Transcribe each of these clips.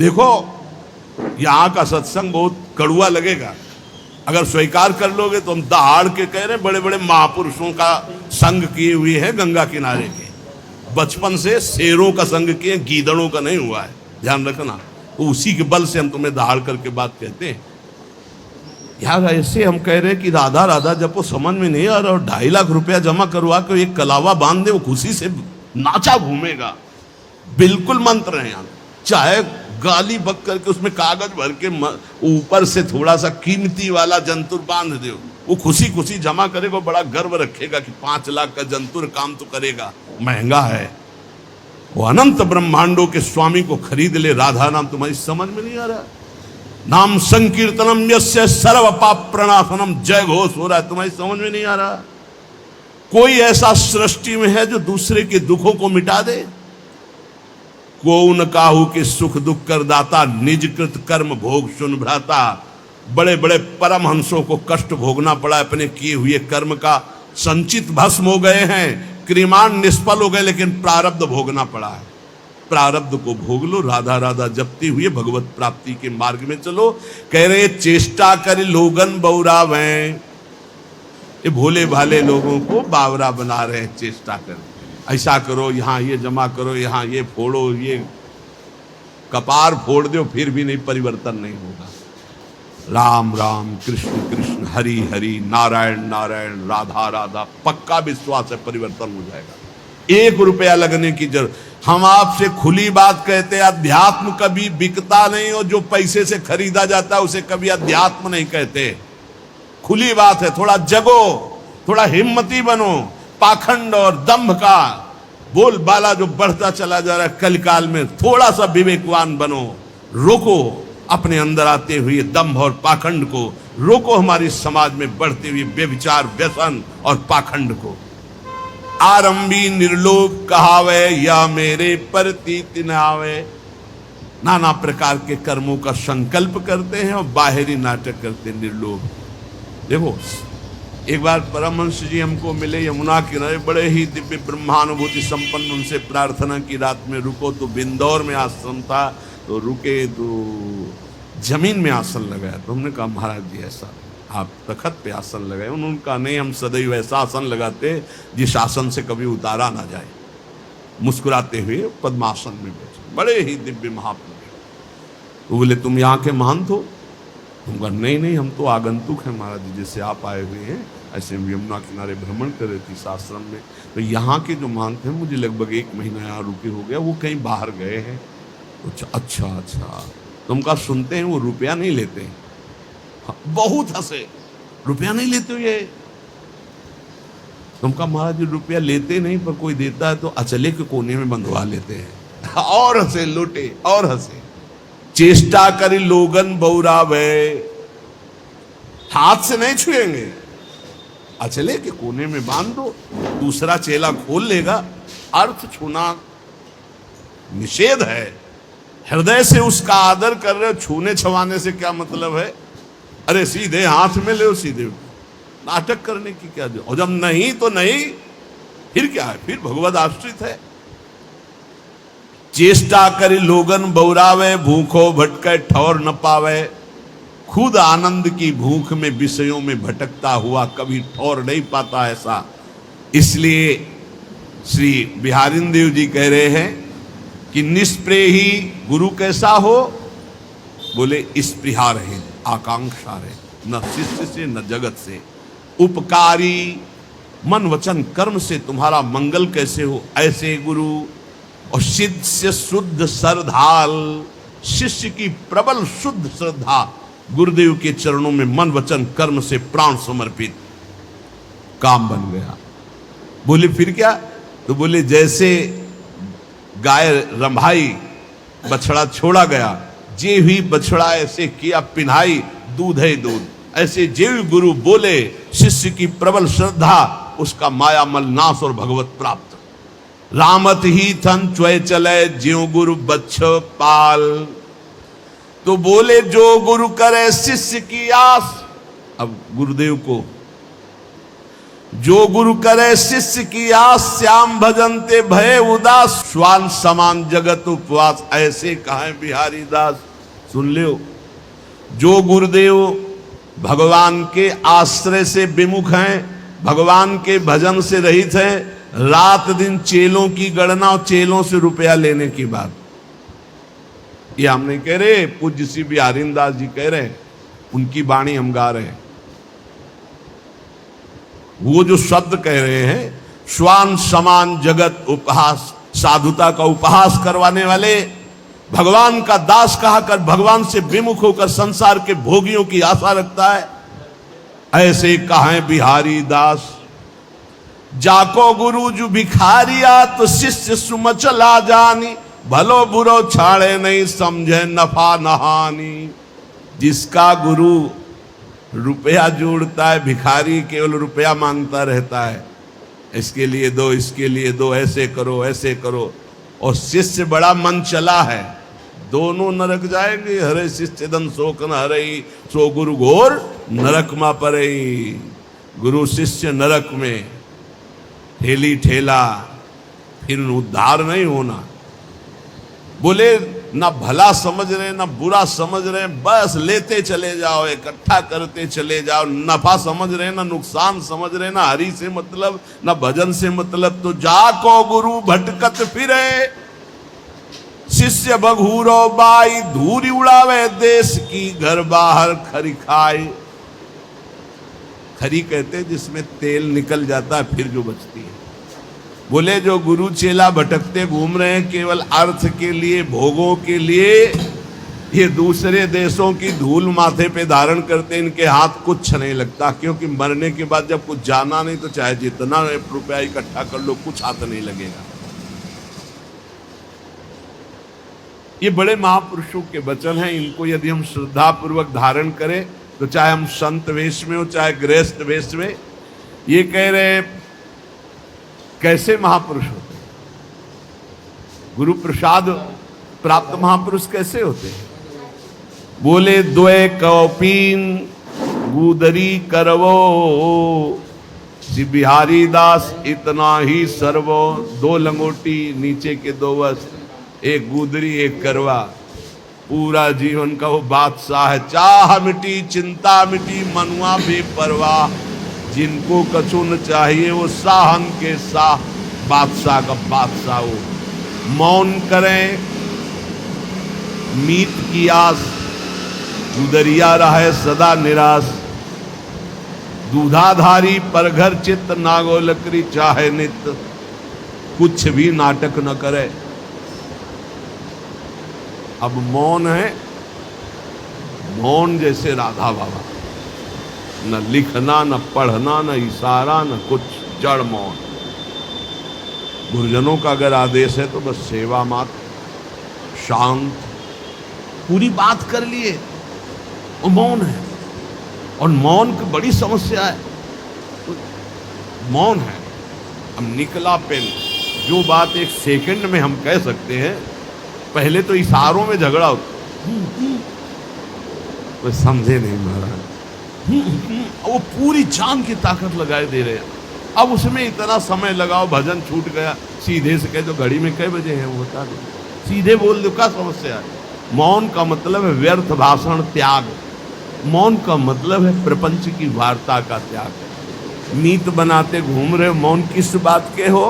देखो, यहां का सत्संग बहुत कड़ुआ लगेगा, अगर स्वीकार कर लोगे तो हम दहाड़ के कह रहे, बड़े बड़े महापुरुषों का संग किए हुए हैं गंगा किनारे के, बचपन से शेरों का संग किए, गीदड़ों का नहीं हुआ है, ध्यान रखना। तो उसी के बल से हम तुम्हें दहाड़ करके बात कहते हैं। यार ऐसे हम कह रहे हैं कि राधा राधा जब वो समझ में नहीं आ रहा, और 2.5 लाख रुपया जमा करवा के एक कलावा बांध दे, वो खुशी से नाचा घूमेगा। बिल्कुल मंत्र है यहाँ, चाहे गाली बक करके उसमें कागज भर के ऊपर से थोड़ा सा कीमती वाला जंतुर बांध दो, वो खुशी खुशी जमा करेगा, बड़ा गर्व रखेगा कि 5 लाख का जंतुर काम तो करेगा, महंगा है। वो अनंत ब्रह्मांडों के स्वामी को खरीद ले, राधा नाम तुम्हारी समझ में नहीं आ रहा। नाम संकीर्तनम यस्य सर्व पाप प्रणाशनम, जय घोष हो रहा है, तुम्हारी समझ में नहीं आ रहा। कोई ऐसा सृष्टि में है जो दूसरे के दुखों को मिटा दे? को न काहू के सुख दुख कर दाता, निज कृत कर्म भोग सुन भ्राता। बड़े बड़े परमहंसों को कष्ट भोगना पड़ा, अपने किए हुए कर्म का संचित भस्म हो गए हैं, क्रिमान निष्फल हो गए, लेकिन प्रारब्ध भोगना पड़ा है। प्रारब्ध को भोग लो, राधा राधा जपते हुए भगवत प्राप्ति के मार्ग में चलो। कह रहे चेष्टा कर लोगन बौरावे, ये भोले भाले लोगों को बावरा बना रहे हैं, चेष्टा कर, ऐसा करो, यहाँ ये जमा करो, यहाँ ये फोड़ो, ये कपार फोड़ दो, फिर भी नहीं, परिवर्तन नहीं होगा। राम राम कृष्ण कृष्ण हरि हरि नारायण नारायण राधा राधा, पक्का विश्वास है परिवर्तन हो जाएगा। 1 रुपया लगने की जरूरत। हम आपसे खुली बात कहते हैं, अध्यात्म कभी बिकता नहीं, और जो पैसे से खरीदा जाता है उसे कभी अध्यात्म नहीं कहते। खुली बात है, थोड़ा जगो, थोड़ा हिम्मती बनो। पाखंड और दंभ का बोलबाला जो बढ़ता चला जा रहा है कलकाल में, थोड़ा सा विवेकवान बनो, रोको अपने अंदर आते हुए दंभ और पाखंड को, रोको हमारी समाज में बढ़ते हुए बेविचार व्यसन और पाखंड को। आरंभी निर्लोभ कहावे, या मेरे प्रतीत न आवे। नाना प्रकार के कर्मों का संकल्प करते हैं और बाहरी नाटक करते हैं, निर्लोभ। देखो, एक बार परमहंस जी हमको मिले यमुना किनारे, बड़े ही दिव्य ब्रह्मानुभूति संपन्न, उनसे प्रार्थना की रात में रुको, तो बिंदौर में आश्रम था, तो रुके तो जमीन में आसन लगाया। तो हमने कहा महाराज जी ऐसा आप तखत पे आसन लगाए? उन्होंने कहा नहीं, हम सदैव ऐसा आसन लगाते जिस आसन से कभी उतारा ना जाए। मुस्कुराते हुए पद्मासन में बैठे, बड़े ही दिव्य महात्मा। तो बोले तुम यहाँ के महंत हो? तुम कहा नहीं नहीं, हम तो आगंतुक हैं महाराज जी, जैसे आप आए हुए हैं ऐसे हम यमुना किनारे भ्रमण कर रहे थे इस आश्रम में, तो यहाँ के जो महंत हैं, मुझे लगभग 1 महीना यहाँ रुके हो गया, वो कहीं बाहर गए हैं। अच्छा अच्छा, तुम कहा सुनते हैं वो रुपया नहीं लेते हैं? बहुत हंसे, रुपया नहीं लेते हो ये? तुम कहा महाराज जी रुपया लेते नहीं, पर कोई देता है तो अचले के कोने में बंधवा लेते हैं। और हंसे, लुटे और हंसे। चेष्टा करी लोगन बौरावे, हाथ से नहीं छुएंगे, अचले के कोने में बांध दो, दूसरा चेला खोल लेगा। अर्थ छूना निषेध है, हृदय से उसका आदर कर रहे हो, छूने छवाने से क्या मतलब है? अरे सीधे हाथ में ले, सीधे नाटक करने की क्या जो, और जब नहीं तो नहीं, फिर क्या है? फिर भगवत आश्रित है। चेष्टा करी लोगन बौरावे, भूखो भटके ठौर न पावे। खुद आनंद की भूख में विषयों में भटकता हुआ कभी ठौर नहीं पाता ऐसा। इसलिए श्री बिहारिंदेव जी कह रहे हैं कि निष्प्रेही गुरु कैसा हो? बोले स्पृहा रहे, आकांक्षा रहे, न शिष्य से न जगत से। उपकारी मन वचन कर्म से तुम्हारा मंगल कैसे हो? ऐसे गुरु। और शिष्य शुद्ध श्रद्धाल, शिष्य की प्रबल शुद्ध श्रद्धा, गुरुदेव के चरणों में मन वचन कर्म से प्राण समर्पित, काम बन गया। बोले फिर क्या? तो बोले जैसे गाय रंभाई, बछड़ा छोड़ा गया, जे हुई बछड़ा ऐसे किया पिन्हाई, दूध है दूध। ऐसे जेव गुरु बोले, शिष्य की प्रबल श्रद्धा, उसका माया मल नाश और भगवत प्राप्त। रामत ही थन च्वय चले, ज्यों गुरु बच्छ पाल। तो बोले जो गुरु करे शिष्य की आस। अब गुरुदेव को जो गुरु करे शिष्य की आस, श्याम भजनते भय उदास, श्वान समान जगत उपवास, ऐसे कहा बिहारी दास। सुन लो, जो गुरुदेव भगवान के आश्रय से विमुख हैं, भगवान के भजन से रहित हैं, रात दिन चेलों की गणना और चेलों से रुपया लेने की बात, ये हम नहीं कह रहे, पूज्य श्री बिहारी दास जी कह रहे हैं, उनकी वाणी हम गा रहे हैं। वो जो शब्द कह रहे हैं, श्वान समान जगत उपहास, साधुता का उपहास करवाने वाले, भगवान का दास कहा कर भगवान से विमुख होकर संसार के भोगियों की आशा रखता है, ऐसे कहा बिहारी दास। जाको गुरु जो भिखारिया, तो शिष्य सुमचला जानी, भलो बुरो छाड़े नहीं समझे नफा नहानी। जिसका गुरु रुपया जोड़ता है, भिखारी केवल रुपया मांगता रहता है, इसके लिए दो, इसके लिए दो, ऐसे करो ऐसे करो, और शिष्य बड़ा मन चला है, दोनों नरक जाएंगे। हरे शिष्य दन शोक न हरई, सो गुरु घोर नरक मा परई। गुरु शिष्य नरक में ठेली ठेला, फिर उद्धार नहीं होना। बोले ना भला समझ रहे ना बुरा समझ रहे, बस लेते चले जाओ, इकट्ठा करते चले जाओ, नफा समझ रहे ना नुकसान समझ रहे, ना हरि से मतलब ना भजन से मतलब, तो जाको गुरु भटकत फिरे, शिष्य बघूरो बाई, धूरी उड़ावे देश की, घर बाहर खरी खाए। खरी कहते जिसमें तेल निकल जाता है फिर जो बचती है। बोले जो गुरु चेला भटकते घूम रहे हैं केवल अर्थ के लिए, भोगों के लिए, ये दूसरे देशों की धूल माथे पे धारण करते, इनके हाथ कुछ नहीं लगता, क्योंकि मरने के बाद जब कुछ जाना नहीं तो चाहे जितना रुपया इकट्ठा कर लो, कुछ हाथ नहीं लगेगा। ये बड़े महापुरुषों के वचन हैं, इनको यदि हम श्रद्धा पूर्वक धारण करें, तो चाहे हम संत वेश में हो चाहे गृहस्थ वेश में। ये कह रहे कैसे महापुरुष होते हैं, गुरु प्रसाद प्राप्त महापुरुष कैसे होते हैं। बोले द्वय कौपीन गुदरी करवो, श्री बिहारी दास इतना ही सर्वो। दो लंगोटी, नीचे के दो वस्त्र, एक गुदरी एक करवा, पूरा जीवन का वो बादशाह है। चाह मिटी चिंता मिटी, मनुआ बेपरवाह, जिनको कछु न चाहिए वो साहन के साह, बादशाह का बादशाह वो। मौन करें मीत की आस, गुदरिया रहे सदा निराश। दूधाधारी पर घर चित्त, नागो लकड़ी चाहे नित्य, कुछ भी नाटक न करे। अब मौन है, मौन जैसे राधा बाबा, न लिखना न पढ़ना न इशारा न कुछ, जड़ मौन। गुरुजनों का अगर आदेश है तो बस सेवा मात्र, शांत, पूरी बात कर लिए, वो मौन है। और मौन की बड़ी समस्या है, तो मौन है। अब निकला पेन, जो बात एक सेकंड में हम कह सकते हैं, पहले तो इशारों में झगड़ा होता, वो समझे नहीं महाराज, वो पूरी जान की ताकत लगाए दे रहे हैं। अब उसमें इतना समय लगाओ, भजन छूट गया, सीधे से कह दो घड़ी में कई बजे हैं वो बता दो, सीधे बोल दो, क्या समस्या है। मौन का मतलब है व्यर्थ भाषण त्याग, मौन का मतलब है प्रपंच की वार्ता का त्याग। मीत बनाते घूम रहे, मौन किस बात के हो।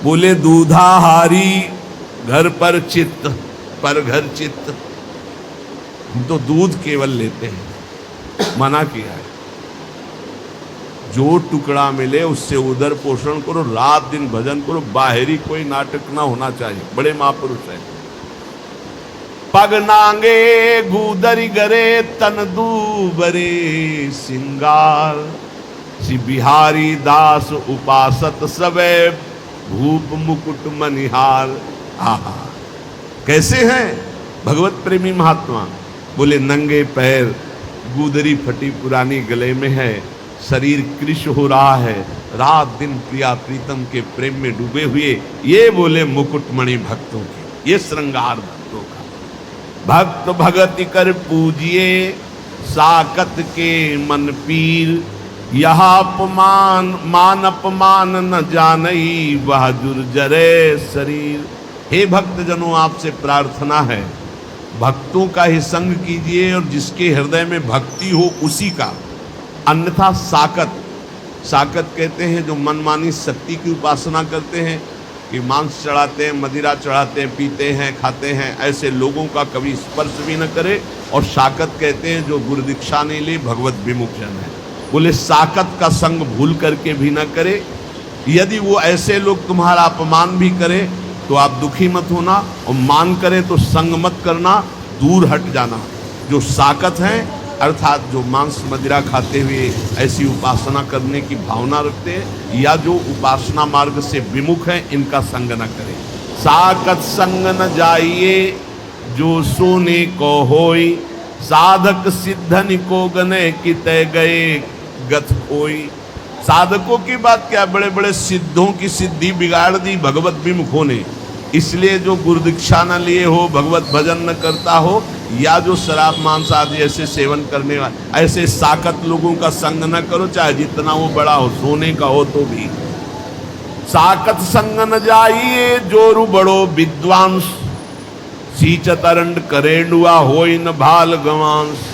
बोले दूधाहारी घर पर चित्त, पर घर चित्त, हम तो दूध केवल लेते हैं, मना किया है। जो टुकड़ा मिले उससे उदर पोषण करो, रात दिन भजन करो, बाहरी कोई नाटक ना होना चाहिए। बड़े महापुरुष हैं। पग नांगे गुदरी गरे, तन दूबरे सिंगार, श्री बिहारी दास उपासत सबे, भूप मुकुट मनिहार। आहा, कैसे हैं भगवत प्रेमी महात्मा। बोले नंगे पैर, गुदरी फटी पुरानी गले में है, शरीर कृश हो रहा है, रात दिन प्रिया प्रीतम के प्रेम में डूबे हुए। ये बोले मुकुटमणि भक्तों के, ये श्रृंगार भक्तों का। भक्त भगति कर पूजिए, साकत के मन पीर, यह अपमान मान अपमान न जानई वह जुर्जरे शरीर। हे भक्तजनों, आपसे प्रार्थना है, भक्तों का ही संग कीजिए और जिसके हृदय में भक्ति हो उसी का। अन्यथा साकत, साकत कहते हैं जो मनमानी शक्ति की उपासना करते हैं, कि मांस चढ़ाते हैं, मदिरा चढ़ाते हैं, पीते हैं, खाते हैं, ऐसे लोगों का कभी स्पर्श भी न करे। और साकत कहते हैं जो गुरु दीक्षा नहीं ले, भगवत विमुख जन है। बोले साकत का संग भूल करके भी न करे। यदि वो ऐसे लोग तुम्हारा अपमान भी करें तो आप दुखी मत होना, और मान करें तो संग मत करना, दूर हट जाना। जो साकत हैं अर्थात जो मांस मदिरा खाते हुए ऐसी उपासना करने की भावना रखते हैं या जो उपासना मार्ग से विमुख हैं, इनका संग न करें। साकत संग न जाइए जो सोने को होई, साधक सिद्धन को गने की तय गए गत होई। साधकों की बात क्या, बड़े बड़े सिद्धों की सिद्धि बिगाड़ दी भगवत विमुखों ने। इसलिए जो गुरु दीक्षा न लिए हो, भगवत भजन न करता हो, या जो शराब मांस आदि ऐसे सेवन करने वाले, ऐसे साकत लोगों का संग न करो, चाहे जितना वो बड़ा हो, सोने का हो तो भी। साकत संग न जाइए जोरु बड़ो विद्वांस, सींच तरंड करेंडुआ होई न भाल गवांस।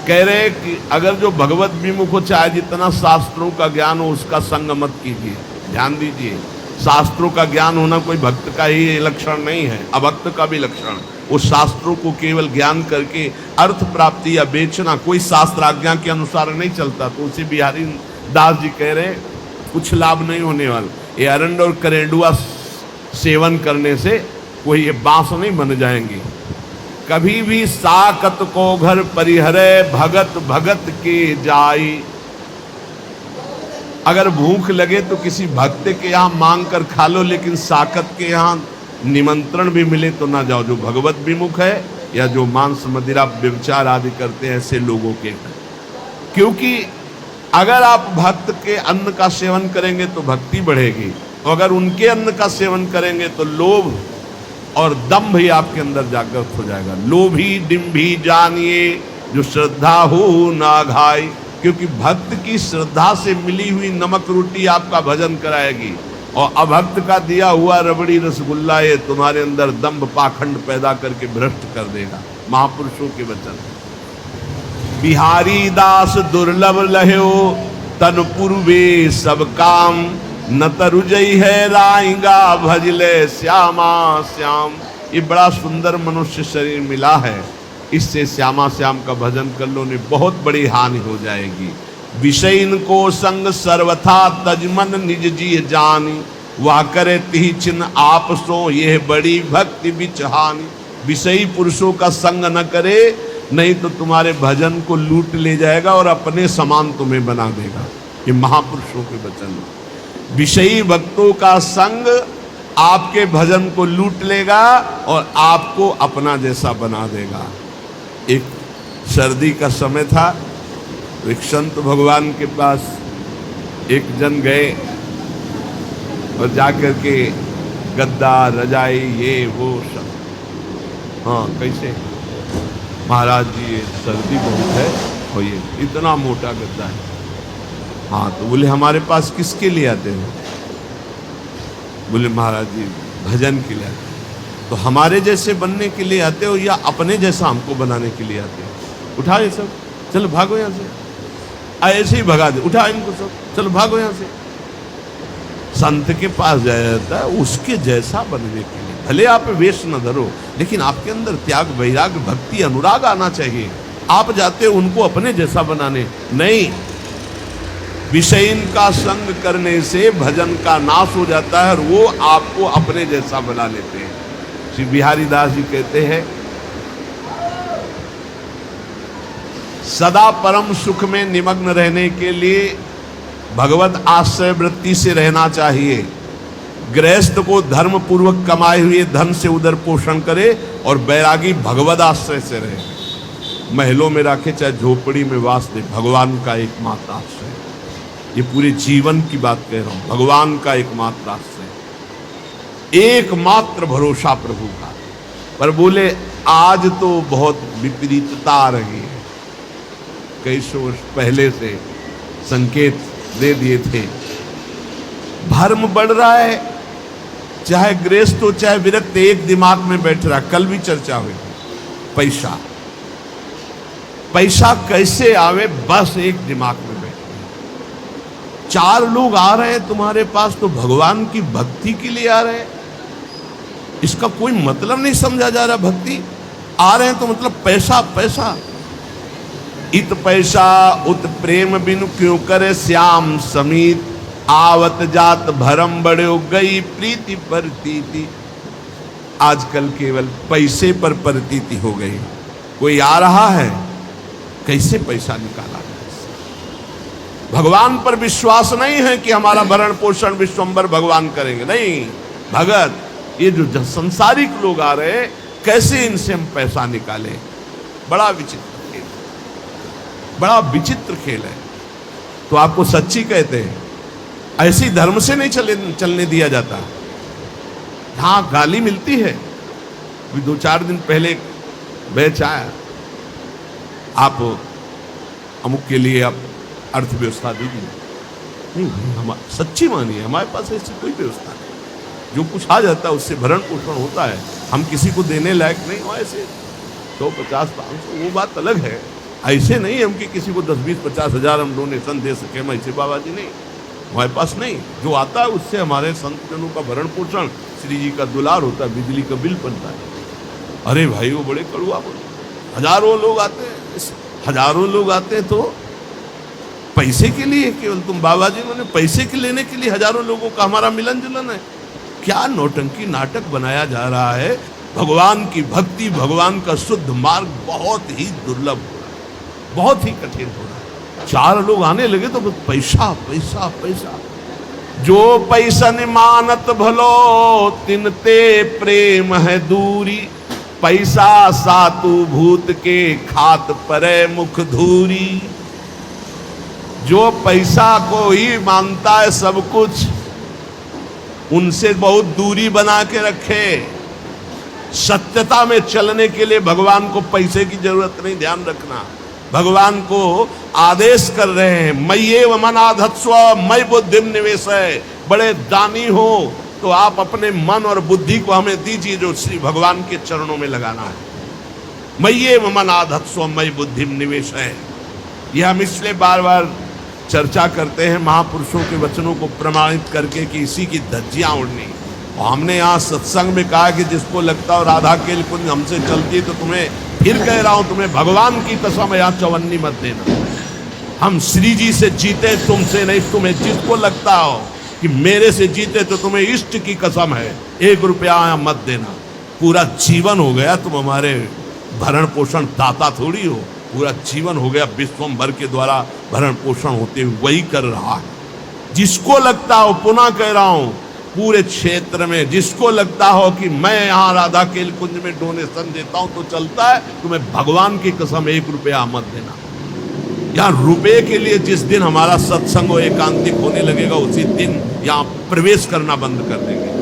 कह रहे कि अगर जो भगवत विमुख हो, चाहे जितना शास्त्रों का ज्ञान हो, उसका संग मत कीजिए। ध्यान दीजिए, शास्त्रों का ज्ञान होना कोई भक्त का ही लक्षण नहीं है, अभक्त का भी लक्षण। वो शास्त्रों को केवल ज्ञान करके अर्थ प्राप्ति या बेचना कोई शास्त्र आज्ञा के अनुसार नहीं चलता। तो उसे बिहारी दास जी कह रहे कुछ लाभ नहीं होने वाला। ये अरंड और करेंडुआ सेवन करने से कोई ये बांस नहीं बन जाएंगे। कभी भी साकत को घर परिहरे भगत भगत के जाई। अगर भूख लगे तो किसी भक्त के यहाँ मांग कर खा लो, लेकिन साकत के यहाँ निमंत्रण भी मिले तो ना जाओ। जो भगवत विमुख है या जो मांस मदिरा व्यभिचार आदि करते हैं ऐसे लोगों के, क्योंकि अगर आप भक्त के अन्न का सेवन करेंगे तो भक्ति बढ़ेगी, और अगर उनके अन्न का सेवन करेंगे तो लोभ और दम्भ ही आपके अंदर जागृत हो जाएगा। लोभी डिम्भी जानिए जो श्रद्धा हो ना घाई। क्योंकि भक्त की श्रद्धा से मिली हुई नमक रोटी आपका भजन कराएगी, और अभक्त का दिया हुआ रबड़ी रसगुल्ला ये तुम्हारे अंदर दंभ पाखंड पैदा करके भ्रष्ट कर देगा। महापुरुषों के वचन। बिहारी दास दुर्लभ लह्यो तन पूर्वे सब काम, न तरुजई है राइंगा भजले श्यामा श्याम। ये बड़ा सुंदर मनुष्य शरीर मिला है, इससे श्यामा श्याम का भजन कर लो, ने बहुत बड़ी हानि हो जाएगी। विषयन को संग सर्वथा तजमन निज जी जानी, वह करे तिहि चिन्ह आप सो यह बड़ी भक्ति बिचहानी। विषयी पुरुषों का संग न करे, नहीं तो तुम्हारे भजन को लूट ले जाएगा और अपने समान तुम्हें बना देगा। ये महापुरुषों के वचन। विषयी भक्तों का संग आपके भजन को लूट लेगा और आपको अपना जैसा बना देगा। एक सर्दी का समय था, तो एक संत भगवान के पास एक जन गए और जाकर के गद्दा रजाई ये वो सब, हाँ कैसे महाराज जी ये सर्दी बहुत है और ये इतना मोटा गद्दा है। हाँ तो बोले हमारे पास किसके लिए आते हो? बोले महाराज जी भजन के लिए आते हो। तो हमारे जैसे बनने के लिए आते हो या अपने जैसा हमको बनाने के लिए आते हो? उठा ये सब, चलो भागो यहाँ से। ऐसे ही भगा दे, उठा इनको सब, चलो भागो यहाँ से। संत के पास जाया जाता है उसके जैसा बनने के लिए। भले आप वेश न धरो, लेकिन आपके अंदर त्याग वैराग्य भक्ति अनुराग आना चाहिए। आप जाते हो उनको अपने जैसा बनाने, नहीं। विषयन का संग करने से भजन का नाश हो जाता है और वो आपको अपने जैसा बना लेते हैं। श्री बिहारी दास जी कहते हैं, सदा परम सुख में निमग्न रहने के लिए भगवत आश्रय वृत्ति से रहना चाहिए। गृहस्थ को धर्म पूर्वक कमाए हुए धन से उदर पोषण करे और बैरागी भगवत आश्रय से रहे। महलों में रखे चाहे झोपड़ी में वास दे, भगवान का एकमात्र आश्रय। ये पूरे जीवन की बात कह रहा हूं, भगवान का एकमात्र आश्रय, एकमात्र भरोसा प्रभु का। पर बोले आज तो बहुत विपरीतता आ रही है। कई सौ वर्ष पहले से संकेत दे दिए थे। भर्म बढ़ रहा है, चाहे गृहस्थ हो चाहे विरक्त, एक दिमाग में बैठ रहा। कल भी चर्चा हुई, पैसा पैसा कैसे आवे, बस एक दिमाग में बैठ रहा। 4 लोग आ रहे हैं तुम्हारे पास तो भगवान की भक्ति के लिए आ रहे हैं, इसका कोई मतलब नहीं समझा जा रहा। भक्ति आ रहे हैं तो मतलब पैसा पैसा। इत पैसा उत प्रेम बिनु क्यों करे श्याम समीत, आवत जात भरम बड़े गई प्रीति परतीति। आजकल केवल पैसे पर परतीति हो गई। कोई आ रहा है, कैसे पैसा निकाला जाए। भगवान पर विश्वास नहीं है कि हमारा भरण पोषण विश्वंभर भगवान करेंगे, नहीं। भगत, ये जो संसारिक लोग आ रहे हैं, कैसे इनसे हम पैसा निकालें। बड़ा विचित्र खेल, बड़ा विचित्र खेल है। तो आपको सच्ची कहते हैं, ऐसी धर्म से नहीं चलने दिया जाता। हाँ, गाली मिलती है। अभी 2-4 दिन पहले बैच आया, आप अमुक के लिए आप अर्थव्यवस्था दीजिए। नहीं, हम सच्ची मानिए, हमारे पास ऐसी कोई व्यवस्था नहीं। जो कुछ आ जाता है उससे भरण पोषण होता है। हम किसी को देने लायक नहीं हो। ऐसे 150-500 वो बात अलग है। ऐसे नहीं हम कि किसी को 10-20-50 हजार हम डोनेशन दे सके, हम ऐसे बाबा जी नहीं, हमारे पास नहीं। जो आता है उससे हमारे संत जनों का भरण पोषण, श्री जी का दुलार होता है, बिजली का बिल बनता है। अरे भाई, वो बड़े कड़ुआ बोले। हजारों लोग आते हैं, हजारों लोग आते हैं तो पैसे के लिए केवल। तुम बाबा जी ने पैसे के लेने के लिए हजारों लोगों का हमारा मिलन जुलन है। क्या नौटंकी नाटक बनाया जा रहा है। भगवान की भक्ति, भगवान का शुद्ध मार्ग बहुत ही दुर्लभ हो रहा है, बहुत ही कठिन हो रहा है। 4 लोग आने लगे तो पैसा पैसा पैसा। जो पैसा न मानत भलो, तिनते प्रेम है दूरी। पैसा सातु भूत के, खात परे मुख धूरी। जो पैसा को ही मानता है सब कुछ, उनसे बहुत दूरी बना के रखे। सत्यता में चलने के लिए भगवान को पैसे की जरूरत नहीं, ध्यान रखना। भगवान को आदेश कर रहे हैं, मय्येव मनाधत्स्व मयि बुद्धिम निवेशय। बड़े दानी हो तो आप अपने मन और बुद्धि को हमें दीजिए, जो श्री भगवान के चरणों में लगाना है। मय्येव मनाधत्स्व मयि बुद्धिम निवेशय। यह हम इसलिए बार बार चर्चा करते हैं, महापुरुषों के वचनों को प्रमाणित करके कि इसी की धज्जियां उड़नी। और हमने यहाँ सत्संग में कहा कि जिसको लगता हो राधा केल कुंज हमसे चलती है, तो तुम्हें फिर कह रहा हूं, तुम्हें भगवान की कसम है, यहाँ चवन्नी मत देना। हम श्री जी से जीते, तुमसे नहीं। तुम्हें जिसको लगता हो कि मेरे से जीते तो तुम्हें इष्ट की कसम है, 1 रुपया यहाँ मत देना। पूरा जीवन हो गया, तुम हमारे भरण पोषण दाता थोड़ी हो। पूरा जीवन हो गया विश्वंभर के द्वारा भरण पोषण होते हुए वही कर रहा है। जिसको लगता हो, पुनः कह रहा हूं, पूरे क्षेत्र में जिसको लगता हो कि मैं यहाँ राधा केल कुंज में डोनेशन देता हूं तो चलता है, तुम्हें भगवान की कसम 1 रुपया मत देना। यहाँ रुपए के लिए जिस दिन हमारा सत्संग एकांतिक होने लगेगा, उसी दिन यहाँ प्रवेश करना बंद कर देंगे।